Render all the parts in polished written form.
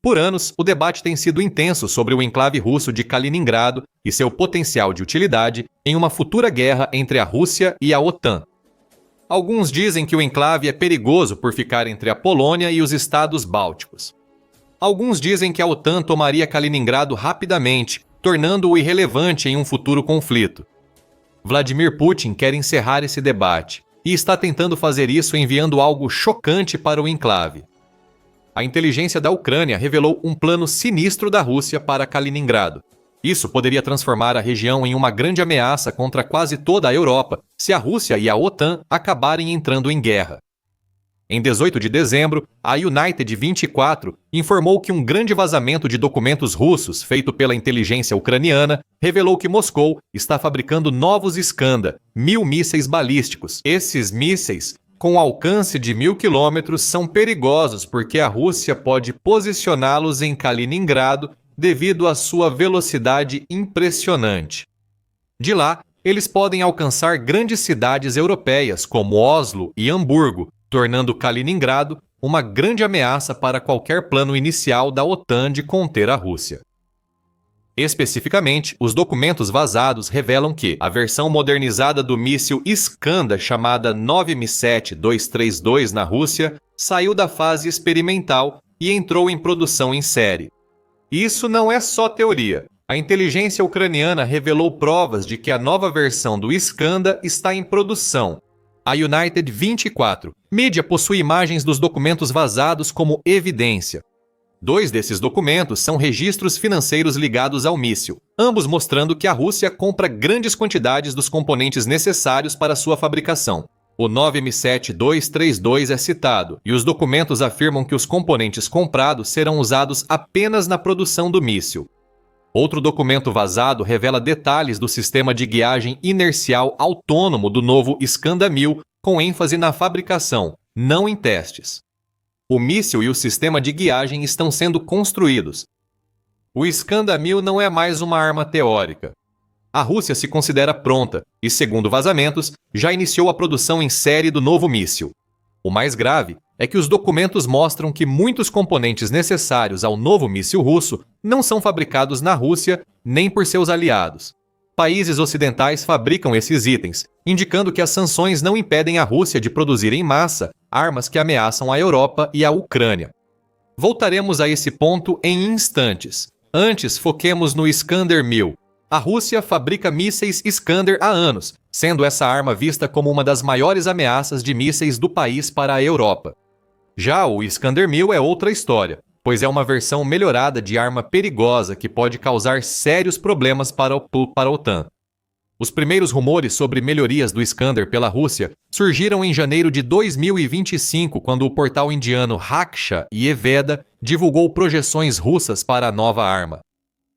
Por anos, o debate tem sido intenso sobre o enclave russo de Kaliningrado e seu potencial de utilidade em uma futura guerra entre a Rússia e a OTAN. Alguns dizem que o enclave é perigoso por ficar entre a Polônia e os estados bálticos. Alguns dizem que a OTAN tomaria Kaliningrado rapidamente, tornando-o irrelevante em um futuro conflito. Vladimir Putin quer encerrar esse debate e está tentando fazer isso enviando algo chocante para o enclave. A inteligência da Ucrânia revelou um plano sinistro da Rússia para Kaliningrado. Isso poderia transformar a região em uma grande ameaça contra quase toda a Europa se a Rússia e a OTAN acabarem entrando em guerra. Em 18 de dezembro, a United 24 informou que um grande vazamento de documentos russos feito pela inteligência ucraniana revelou que Moscou está fabricando novos Iskander, 1000 mísseis balísticos. Esses mísseis, com alcance de 1000 quilômetros, são perigosos porque a Rússia pode posicioná-los em Kaliningrado devido à sua velocidade impressionante. De lá, eles podem alcançar grandes cidades europeias como Oslo e Hamburgo, tornando Kaliningrado uma grande ameaça para qualquer plano inicial da OTAN de conter a Rússia. Especificamente, os documentos vazados revelam que a versão modernizada do míssil Iskander, chamada 9M7-232 na Rússia, saiu da fase experimental e entrou em produção em série. Isso não é só teoria. A inteligência ucraniana revelou provas de que a nova versão do Iskander está em produção. A United 24 mídia possui imagens dos documentos vazados como evidência. 2 desses documentos são registros financeiros ligados ao míssil, ambos mostrando que a Rússia compra grandes quantidades dos componentes necessários para sua fabricação. O 9M7-232 é citado, e os documentos afirmam que os componentes comprados serão usados apenas na produção do míssil. Outro documento vazado revela detalhes do sistema de guiagem inercial autônomo do novo Iskander 1000, com ênfase na fabricação, não em testes. O míssil e o sistema de guiagem estão sendo construídos. O Iskander 1000 não é mais uma arma teórica. A Rússia se considera pronta e, segundo vazamentos, já iniciou a produção em série do novo míssil. O mais grave é que os documentos mostram que muitos componentes necessários ao novo míssil russo não são fabricados na Rússia nem por seus aliados. Países ocidentais fabricam esses itens, indicando que as sanções não impedem a Rússia de produzir em massa armas que ameaçam a Europa e a Ucrânia. Voltaremos a esse ponto em instantes. Antes, foquemos no Iskander 1000. A Rússia fabrica mísseis Iskander há anos, sendo essa arma vista como uma das maiores ameaças de mísseis do país para a Europa. Já o Iskander 1000 é outra história, pois é uma versão melhorada de arma perigosa que pode causar sérios problemas para a OTAN. Os primeiros rumores sobre melhorias do Iskander pela Rússia surgiram em janeiro de 2025, quando o portal indiano Raksha Yeveda divulgou projeções russas para a nova arma.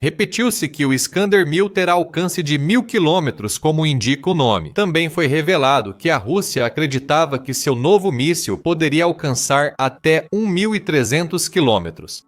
Repetiu-se que o Iskander 1000 terá alcance de 1000 quilômetros, como indica o nome. Também foi revelado que a Rússia acreditava que seu novo míssil poderia alcançar até 1.300 quilômetros.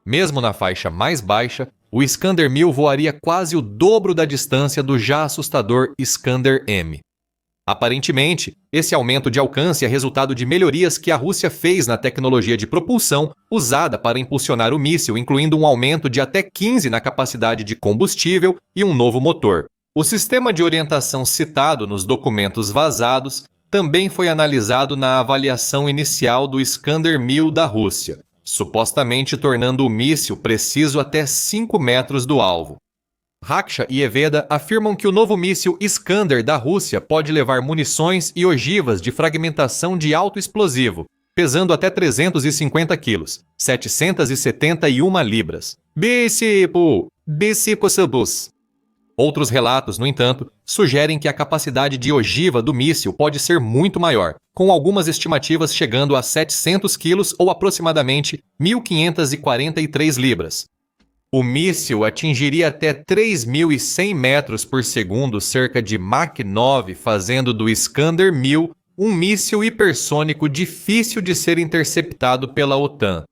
Mesmo na faixa mais baixa, o Iskander 1000 voaria quase o dobro da distância do já assustador Iskander M. Aparentemente, esse aumento de alcance é resultado de melhorias que a Rússia fez na tecnologia de propulsão usada para impulsionar o míssil, incluindo um aumento de até 15 na capacidade de combustível e um novo motor. O sistema de orientação citado nos documentos vazados também foi analisado na avaliação inicial do Iskander 1000 da Rússia, supostamente tornando o míssil preciso até 5 metros do alvo. Raksha e Yeveda afirmam que o novo míssil Iskander da Rússia pode levar munições e ogivas de fragmentação de alto explosivo, pesando até 350 quilos, 771 libras. Outros relatos, no entanto, sugerem que a capacidade de ogiva do míssil pode ser muito maior, com algumas estimativas chegando a 700 quilos ou aproximadamente 1.543 libras. O míssil atingiria até 3.100 metros por segundo, cerca de Mach 9, fazendo do Iskander 1000 um míssil hipersônico difícil de ser interceptado pela OTAN.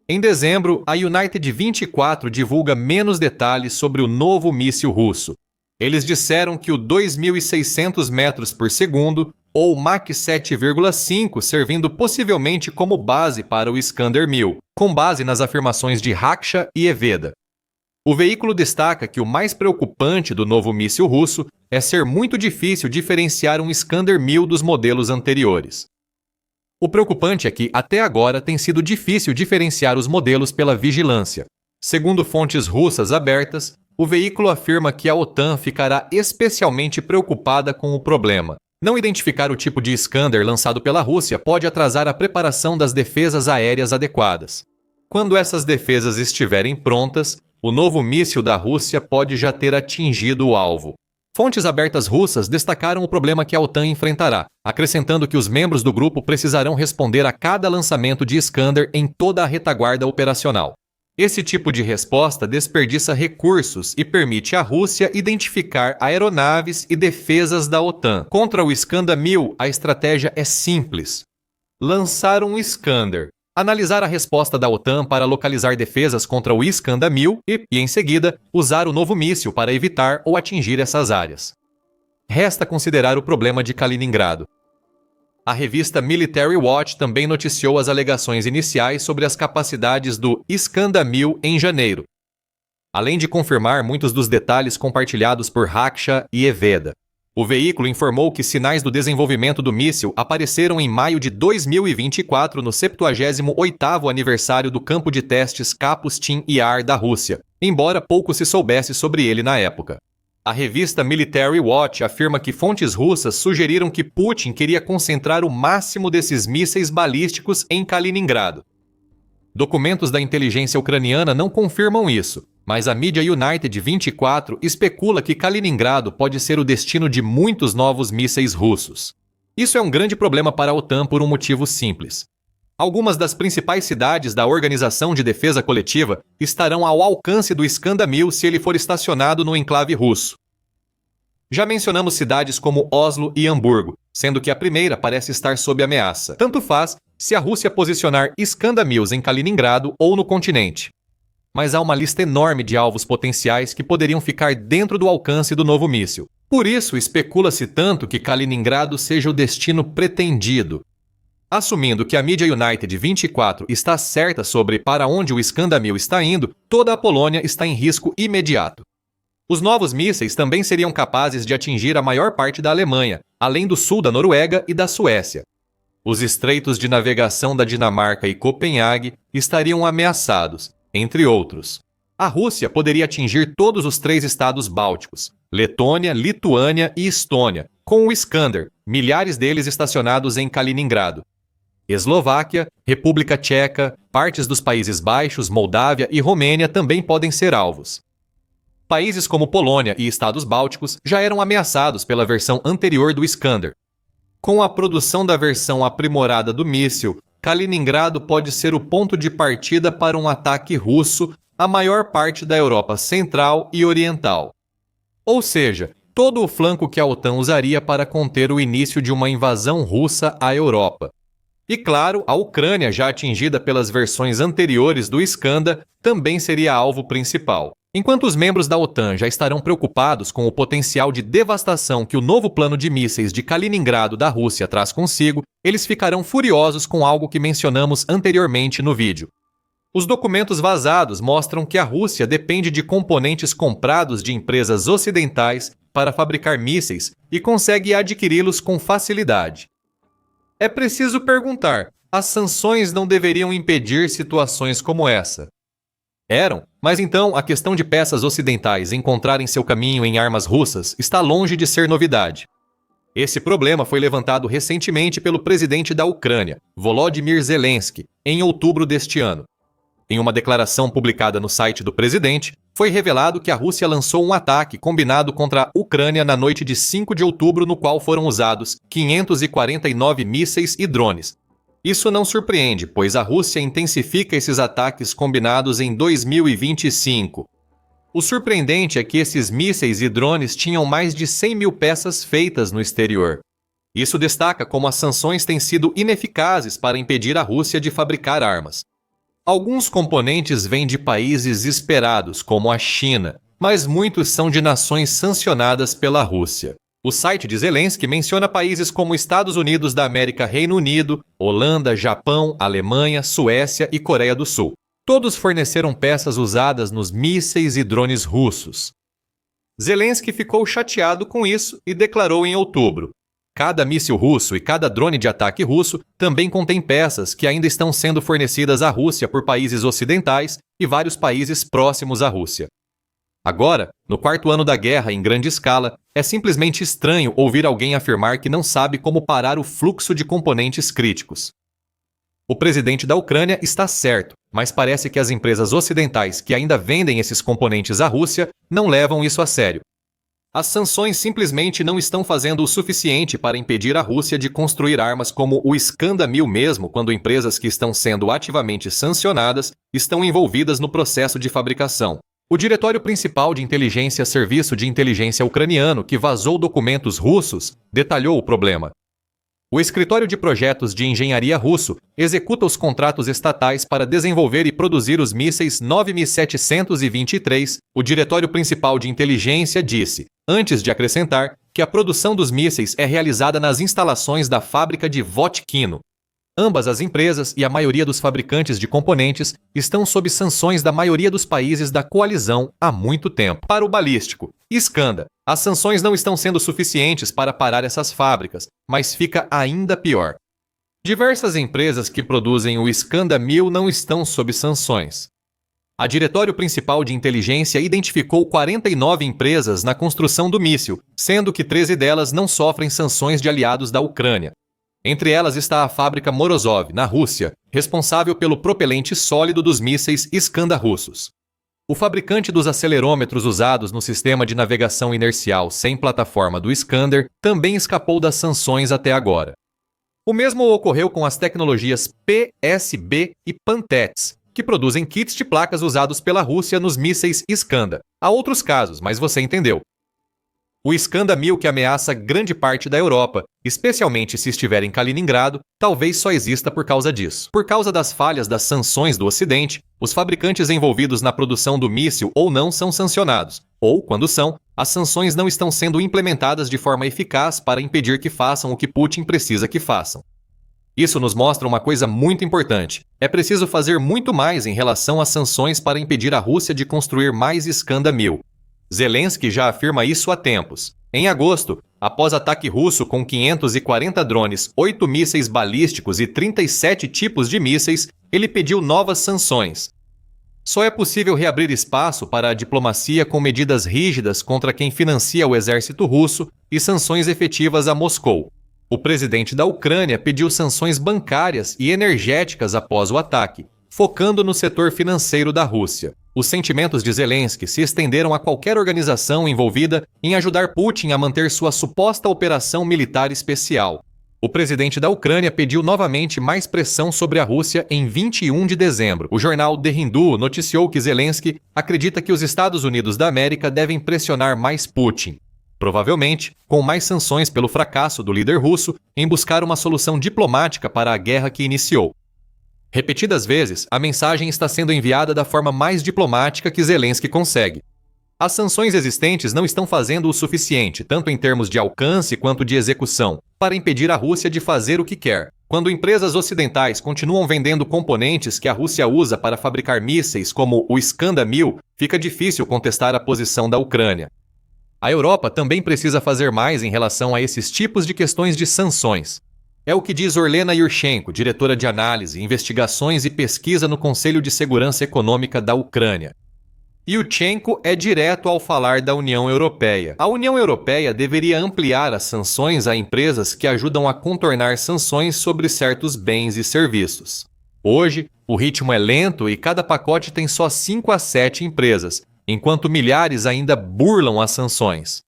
Em dezembro, a United 24 divulga menos detalhes sobre o novo míssil russo. Eles disseram que o 2.600 metros por segundo ou Mach 7,5, servindo possivelmente como base para o Iskander-1000, com base nas afirmações de Raksha e Eveda. O veículo destaca que o mais preocupante do novo míssil russo é ser muito difícil diferenciar um Iskander-1000 dos modelos anteriores. O preocupante é que, até agora, tem sido difícil diferenciar os modelos pela vigilância. Segundo fontes russas abertas, o veículo afirma que a OTAN ficará especialmente preocupada com o problema. Não identificar o tipo de Iskander lançado pela Rússia pode atrasar a preparação das defesas aéreas adequadas. Quando essas defesas estiverem prontas, o novo míssil da Rússia pode já ter atingido o alvo. Fontes abertas russas destacaram o problema que a OTAN enfrentará, acrescentando que os membros do grupo precisarão responder a cada lançamento de Iskander em toda a retaguarda operacional. Esse tipo de resposta desperdiça recursos e permite à Rússia identificar aeronaves e defesas da OTAN. Contra o Iskander-1000, a estratégia é simples: lançar um Iskander, analisar a resposta da OTAN para localizar defesas contra o Iskander-1000 e, em seguida, usar o novo míssil para evitar ou atingir essas áreas. Resta considerar o problema de Kaliningrado. A revista Military Watch também noticiou as alegações iniciais sobre as capacidades do Iskander-1000 em janeiro, além de confirmar muitos dos detalhes compartilhados por Raksha e Eveda. O veículo informou que sinais do desenvolvimento do míssil apareceram em maio de 2024 no 78º aniversário do campo de testes Kapustin Yar da Rússia, embora pouco se soubesse sobre ele na época. A revista Military Watch afirma que fontes russas sugeriram que Putin queria concentrar o máximo desses mísseis balísticos em Kaliningrado. Documentos da inteligência ucraniana não confirmam isso, mas a mídia United 24 especula que Kaliningrado pode ser o destino de muitos novos mísseis russos. Isso é um grande problema para a OTAN por um motivo simples. Algumas das principais cidades da Organização de Defesa Coletiva estarão ao alcance do Iskander-1000 se ele for estacionado no enclave russo. Já mencionamos cidades como Oslo e Hamburgo, sendo que a primeira parece estar sob ameaça. Tanto faz se a Rússia posicionar Iskander-1000 em Kaliningrado ou no continente. Mas há uma lista enorme de alvos potenciais que poderiam ficar dentro do alcance do novo míssil. Por isso, especula-se tanto que Kaliningrado seja o destino pretendido. Assumindo que a mídia United 24 está certa sobre para onde o Iskander-1000 está indo, toda a Polônia está em risco imediato. Os novos mísseis também seriam capazes de atingir a maior parte da Alemanha, além do sul da Noruega e da Suécia. Os estreitos de navegação da Dinamarca e Copenhague estariam ameaçados, entre outros. A Rússia poderia atingir todos os 3 estados bálticos, Letônia, Lituânia e Estônia, com o Iskander, milhares deles estacionados em Kaliningrado. Eslováquia, República Tcheca, partes dos Países Baixos, Moldávia e Romênia também podem ser alvos. Países como Polônia e estados bálticos já eram ameaçados pela versão anterior do Iskander. Com a produção da versão aprimorada do míssil, Kaliningrado pode ser o ponto de partida para um ataque russo à maior parte da Europa Central e Oriental. Ou seja, todo o flanco que a OTAN usaria para conter o início de uma invasão russa à Europa. E claro, a Ucrânia, já atingida pelas versões anteriores do Iskander, também seria alvo principal. Enquanto os membros da OTAN já estarão preocupados com o potencial de devastação que o novo plano de mísseis de Kaliningrado da Rússia traz consigo, eles ficarão furiosos com algo que mencionamos anteriormente no vídeo. Os documentos vazados mostram que a Rússia depende de componentes comprados de empresas ocidentais para fabricar mísseis e consegue adquiri-los com facilidade. É preciso perguntar: as sanções não deveriam impedir situações como essa? Eram, mas então a questão de peças ocidentais encontrarem seu caminho em armas russas está longe de ser novidade. Esse problema foi levantado recentemente pelo presidente da Ucrânia, Volodymyr Zelensky, em outubro deste ano. Em uma declaração publicada no site do presidente, foi revelado que a Rússia lançou um ataque combinado contra a Ucrânia na noite de 5 de outubro, no qual foram usados 549 mísseis e drones. Isso não surpreende, pois a Rússia intensifica esses ataques combinados em 2025. O surpreendente é que esses mísseis e drones tinham mais de 100 mil peças feitas no exterior. Isso destaca como as sanções têm sido ineficazes para impedir a Rússia de fabricar armas. Alguns componentes vêm de países esperados, como a China, mas muitos são de nações sancionadas pela Rússia. O site de Zelensky menciona países como Estados Unidos da América, Reino Unido, Holanda, Japão, Alemanha, Suécia e Coreia do Sul. Todos forneceram peças usadas nos mísseis e drones russos. Zelensky ficou chateado com isso e declarou em outubro: cada míssil russo e cada drone de ataque russo também contém peças que ainda estão sendo fornecidas à Rússia por países ocidentais e vários países próximos à Rússia. Agora, no quarto ano da guerra em grande escala, é simplesmente estranho ouvir alguém afirmar que não sabe como parar o fluxo de componentes críticos. O presidente da Ucrânia está certo, mas parece que as empresas ocidentais que ainda vendem esses componentes à Rússia não levam isso a sério. As sanções simplesmente não estão fazendo o suficiente para impedir a Rússia de construir armas como o Iskander-1000 mesmo quando empresas que estão sendo ativamente sancionadas estão envolvidas no processo de fabricação. O Diretório Principal de Inteligência Serviço de Inteligência ucraniano, que vazou documentos russos, detalhou o problema. O Escritório de Projetos de Engenharia russo executa os contratos estatais para desenvolver e produzir os mísseis 9723. O Diretório Principal de Inteligência disse, antes de acrescentar, que a produção dos mísseis é realizada nas instalações da fábrica de Votkino. Ambas as empresas e a maioria dos fabricantes de componentes estão sob sanções da maioria dos países da coalizão há muito tempo. Para o balístico Iskander, as sanções não estão sendo suficientes para parar essas fábricas, mas fica ainda pior. Diversas empresas que produzem o Iskander-1000 não estão sob sanções. A Diretório Principal de Inteligência identificou 49 empresas na construção do míssil, sendo que 13 delas não sofrem sanções de aliados da Ucrânia. Entre elas está a fábrica Morozov, na Rússia, responsável pelo propelente sólido dos mísseis Iskander russos. O fabricante dos acelerômetros usados no sistema de navegação inercial sem plataforma do Iskander também escapou das sanções até agora. O mesmo ocorreu com as tecnologias PSB e Pantets, que produzem kits de placas usados pela Rússia nos mísseis Iskander. Há outros casos, mas você entendeu. O Iskander-1000 que ameaça grande parte da Europa, especialmente se estiver em Kaliningrado, talvez só exista por causa disso. Por causa das falhas das sanções do Ocidente, os fabricantes envolvidos na produção do míssil ou não são sancionados, ou, quando são, as sanções não estão sendo implementadas de forma eficaz para impedir que façam o que Putin precisa que façam. Isso nos mostra uma coisa muito importante. É preciso fazer muito mais em relação às sanções para impedir a Rússia de construir mais Iskander-1000. Zelensky já afirma isso há tempos. Em agosto, após ataque russo com 540 drones, 8 mísseis balísticos e 37 tipos de mísseis, ele pediu novas sanções. Só é possível reabrir espaço para a diplomacia com medidas rígidas contra quem financia o exército russo e sanções efetivas a Moscou. O presidente da Ucrânia pediu sanções bancárias e energéticas após o ataque, focando no setor financeiro da Rússia. Os sentimentos de Zelensky se estenderam a qualquer organização envolvida em ajudar Putin a manter sua suposta operação militar especial. O presidente da Ucrânia pediu novamente mais pressão sobre a Rússia em 21 de dezembro. O jornal The Hindu noticiou que Zelensky acredita que os Estados Unidos da América devem pressionar mais Putin, provavelmente com mais sanções pelo fracasso do líder russo em buscar uma solução diplomática para a guerra que iniciou. Repetidas vezes, a mensagem está sendo enviada da forma mais diplomática que Zelensky consegue. As sanções existentes não estão fazendo o suficiente, tanto em termos de alcance quanto de execução, para impedir a Rússia de fazer o que quer. Quando empresas ocidentais continuam vendendo componentes que a Rússia usa para fabricar mísseis como o Iskander-1000, fica difícil contestar a posição da Ucrânia. A Europa também precisa fazer mais em relação a esses tipos de questões de sanções. É o que diz Orlena Yurchenko, diretora de análise, investigações e pesquisa no Conselho de Segurança Econômica da Ucrânia. Yurchenko é direto ao falar da União Europeia. A União Europeia deveria ampliar as sanções a empresas que ajudam a contornar sanções sobre certos bens e serviços. Hoje, o ritmo é lento e cada pacote tem só 5 a 7 empresas, enquanto milhares ainda burlam as sanções.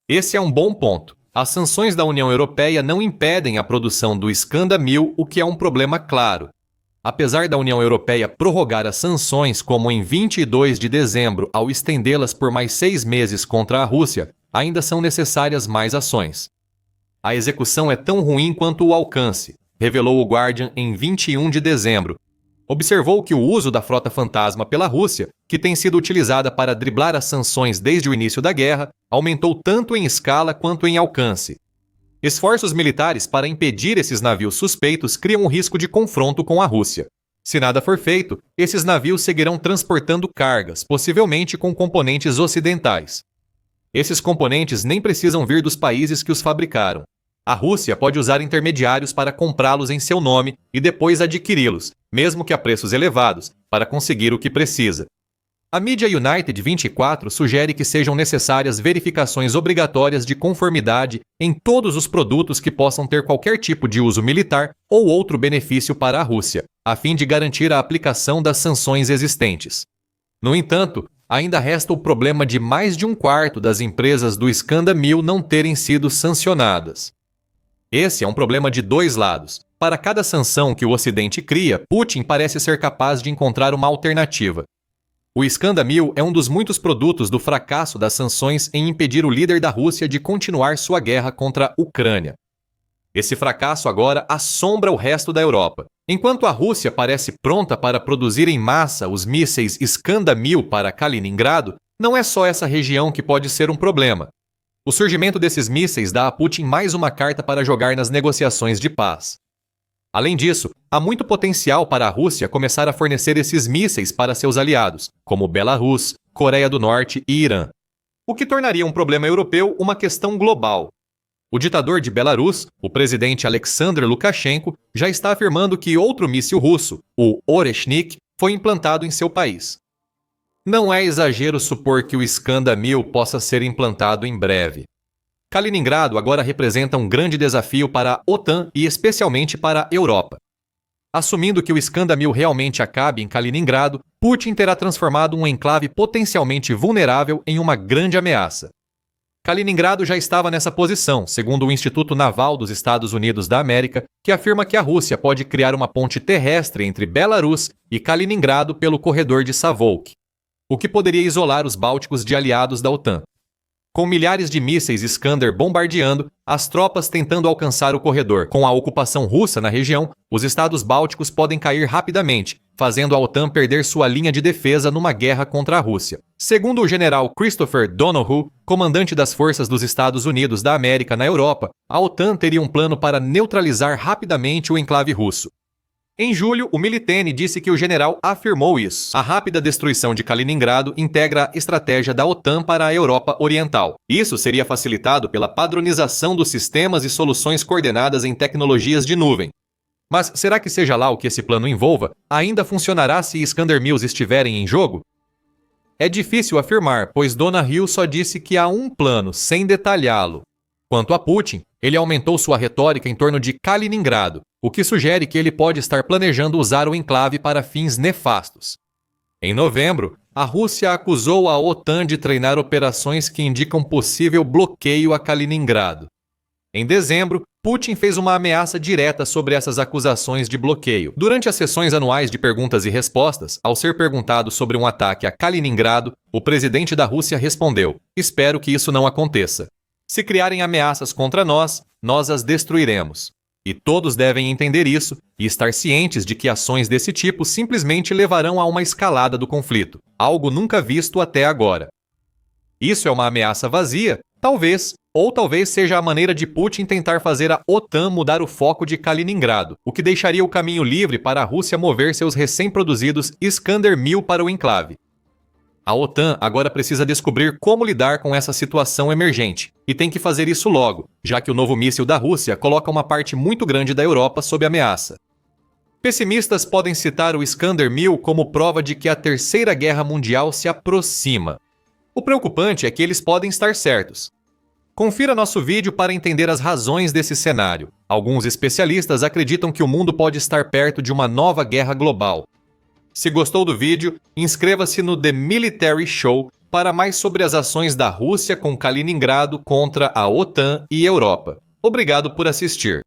Esse é um bom ponto. As sanções da União Europeia não impedem a produção do Iskander-1000, o que é um problema claro. Apesar da União Europeia prorrogar as sanções, como em 22 de dezembro, ao estendê-las por mais 6 meses contra a Rússia, ainda são necessárias mais ações. A execução é tão ruim quanto o alcance, revelou o Guardian em 21 de dezembro. observou que o uso da frota fantasma pela Rússia, que tem sido utilizada para driblar as sanções desde o início da guerra, aumentou tanto em escala quanto em alcance. Esforços militares para impedir esses navios suspeitos criam o risco de confronto com a Rússia. Se nada for feito, esses navios seguirão transportando cargas, possivelmente com componentes ocidentais. Esses componentes nem precisam vir dos países que os fabricaram. A Rússia pode usar intermediários para comprá-los em seu nome e depois adquiri-los, mesmo que a preços elevados, para conseguir o que precisa. A mídia United 24 sugere que sejam necessárias verificações obrigatórias de conformidade em todos os produtos que possam ter qualquer tipo de uso militar ou outro benefício para a Rússia, a fim de garantir a aplicação das sanções existentes. No entanto, ainda resta o problema de mais de um quarto das empresas do Iskander 1000 não terem sido sancionadas. Esse é um problema de dois lados. Para cada sanção que o Ocidente cria, Putin parece ser capaz de encontrar uma alternativa. O Iskander 1000 é um dos muitos produtos do fracasso das sanções em impedir o líder da Rússia de continuar sua guerra contra a Ucrânia. Esse fracasso agora assombra o resto da Europa. Enquanto a Rússia parece pronta para produzir em massa os mísseis Iskander 1000 para Kaliningrado, não é só essa região que pode ser um problema. O surgimento desses mísseis dá a Putin mais uma carta para jogar nas negociações de paz. Além disso, há muito potencial para a Rússia começar a fornecer esses mísseis para seus aliados, como Belarus, Coreia do Norte e Irã, o que tornaria um problema europeu uma questão global. O ditador de Belarus, o presidente Alexander Lukashenko, já está afirmando que outro míssil russo, o Oreshnik, foi implantado em seu país. Não é exagero supor que o Iskander 1000 possa ser implantado em breve. Kaliningrado agora representa um grande desafio para a OTAN e especialmente para a Europa. Assumindo que o Iskander 1000 realmente acabe em Kaliningrado, Putin terá transformado um enclave potencialmente vulnerável em uma grande ameaça. Kaliningrado já estava nessa posição, segundo o Instituto Naval dos Estados Unidos da América, que afirma que a Rússia pode criar uma ponte terrestre entre Belarus e Kaliningrado pelo corredor de Savolk, o que poderia isolar os bálticos de aliados da OTAN. Com milhares de mísseis Iskander bombardeando, as tropas tentando alcançar o corredor. Com a ocupação russa na região, os estados bálticos podem cair rapidamente, fazendo a OTAN perder sua linha de defesa numa guerra contra a Rússia. Segundo o general Christopher Donoghue, comandante das forças dos Estados Unidos da América na Europa, a OTAN teria um plano para neutralizar rapidamente o enclave russo. Em julho, o Militene disse que o general afirmou isso. A rápida destruição de Kaliningrado integra a estratégia da OTAN para a Europa Oriental. Isso seria facilitado pela padronização dos sistemas e soluções coordenadas em tecnologias de nuvem. Mas será que seja lá o que esse plano envolva, ainda funcionará se Iskander 1000 estiverem em jogo? É difícil afirmar, pois Donoghue só disse que há um plano, sem detalhá-lo. Quanto a Putin, ele aumentou sua retórica em torno de Kaliningrado, o que sugere que ele pode estar planejando usar o enclave para fins nefastos. Em novembro, a Rússia acusou a OTAN de treinar operações que indicam possível bloqueio a Kaliningrado. Em dezembro, Putin fez uma ameaça direta sobre essas acusações de bloqueio. Durante as sessões anuais de perguntas e respostas, ao ser perguntado sobre um ataque a Kaliningrado, o presidente da Rússia respondeu: "Espero que isso não aconteça. Se criarem ameaças contra nós, nós as destruiremos. E todos devem entender isso e estar cientes de que ações desse tipo simplesmente levarão a uma escalada do conflito, algo nunca visto até agora." Isso é uma ameaça vazia? Talvez. Ou talvez seja a maneira de Putin tentar fazer a OTAN mudar o foco de Kaliningrado, o que deixaria o caminho livre para a Rússia mover seus recém-produzidos Iskander 1000 para o enclave. A OTAN agora precisa descobrir como lidar com essa situação emergente, e tem que fazer isso logo, já que o novo míssil da Rússia coloca uma parte muito grande da Europa sob ameaça. Pessimistas podem citar o Iskander 1000 como prova de que a Terceira Guerra Mundial se aproxima. O preocupante é que eles podem estar certos. Confira nosso vídeo para entender as razões desse cenário. Alguns especialistas acreditam que o mundo pode estar perto de uma nova guerra global. Se gostou do vídeo, inscreva-se no The Military Show para mais sobre as ações da Rússia com Kaliningrado contra a OTAN e Europa. Obrigado por assistir.